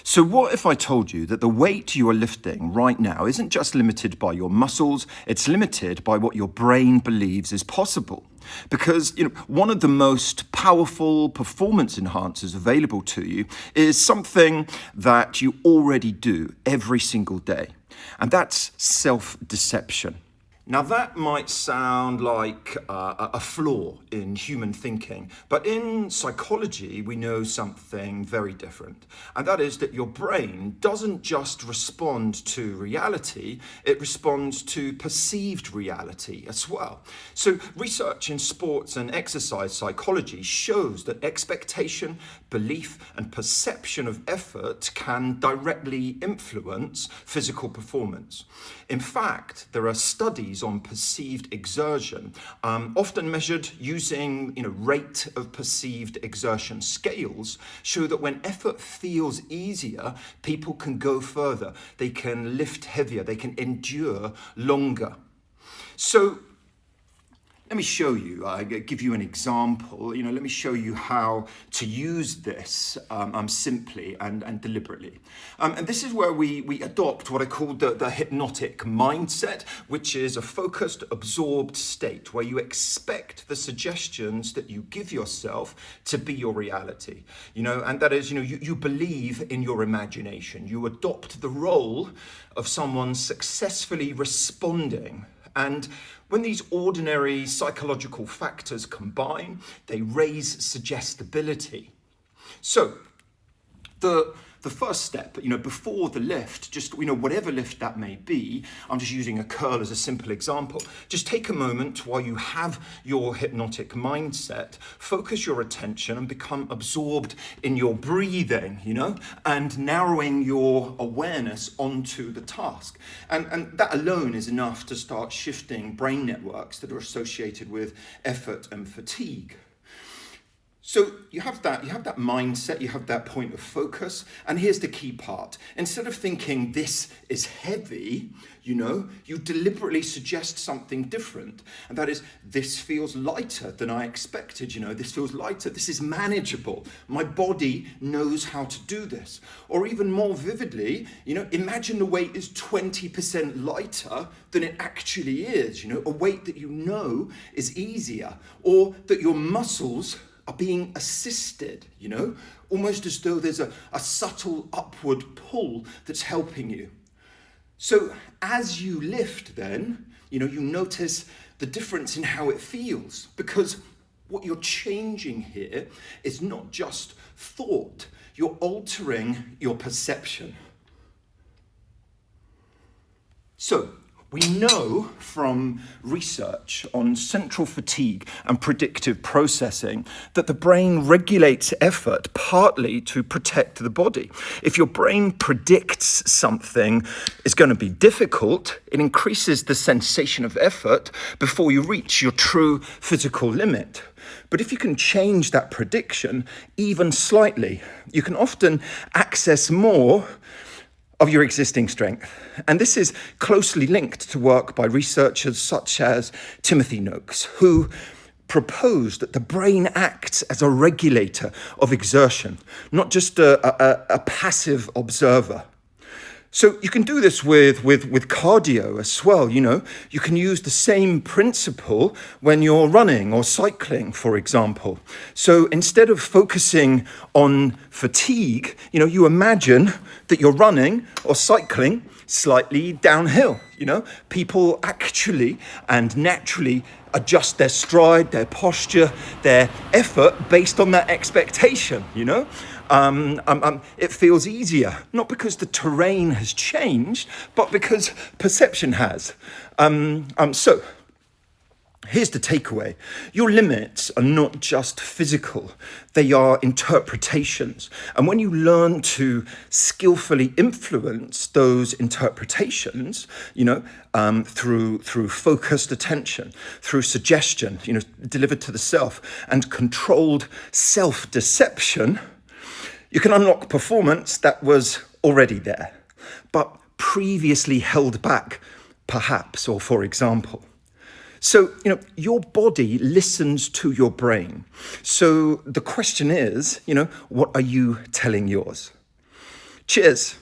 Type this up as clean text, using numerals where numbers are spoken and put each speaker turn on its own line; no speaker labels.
So what if I told you that the weight you are lifting right now isn't just limited by your muscles, it's limited by what your brain believes is possible? Because, one of the most powerful performance enhancers available to you is something that you already do every single day, and that's self-deception. Now that might sound like a flaw in human thinking, but in psychology we know something very different. And that is that your brain doesn't just respond to reality, it responds to perceived reality as well. So research in sports and exercise psychology shows that expectation, belief, and perception of effort can directly influence physical performance. In fact, there are studies on perceived exertion, often measured using rate of perceived exertion scales, show that when effort feels easier, people can go further, they can lift heavier, they can endure longer. So let me show you, give you an example, let me show you how to use this simply and deliberately. And this is where we adopt what I call the hypnotic mindset, which is a focused, absorbed state where you expect the suggestions that you give yourself to be your reality. And that is, you believe in your imagination. You adopt the role of someone successfully responding. And when these ordinary psychological factors combine, they raise suggestibility. So the first step, before the lift, just, whatever lift that may be, I'm just using a curl as a simple example. Just take a moment while you have your hypnotic mindset, focus your attention and become absorbed in your breathing, and narrowing your awareness onto the task. And that alone is enough to start shifting brain networks that are associated with effort and fatigue. So you have that mindset, you have that point of focus, and here's the key part. Instead of thinking this is heavy, you deliberately suggest something different. And that is, this feels lighter than I expected, this feels lighter, this is manageable. My body knows how to do this. Or even more vividly, imagine the weight is 20% lighter than it actually is, a weight that is easier, or that your muscles are being assisted, almost as though there's a subtle upward pull that's helping you. So as you lift then, you notice the difference in how it feels, because what you're changing here is not just thought, you're altering your perception. So, we know from research on central fatigue and predictive processing that the brain regulates effort partly to protect the body. If your brain predicts something is going to be difficult, it increases the sensation of effort before you reach your true physical limit. But if you can change that prediction even slightly, you can often access more of your existing strength. And this is closely linked to work by researchers such as Timothy Noakes, who proposed that the brain acts as a regulator of exertion, not just a passive observer. So you can do this with cardio as well, You can use the same principle when you're running or cycling, for example. So instead of focusing on fatigue, you imagine that you're running or cycling slightly downhill, People actually and naturally adjust their stride, their posture, their effort based on that expectation, It feels easier, not because the terrain has changed, but because perception has. So here's the takeaway. Your limits are not just physical, they are interpretations. And when you learn to skillfully influence those interpretations, through focused attention, through suggestion, delivered to the self, and controlled self-deception, you can unlock performance that was already there, but previously held back, perhaps, or for example. So, your body listens to your brain. So the question is, what are you telling yours? Cheers.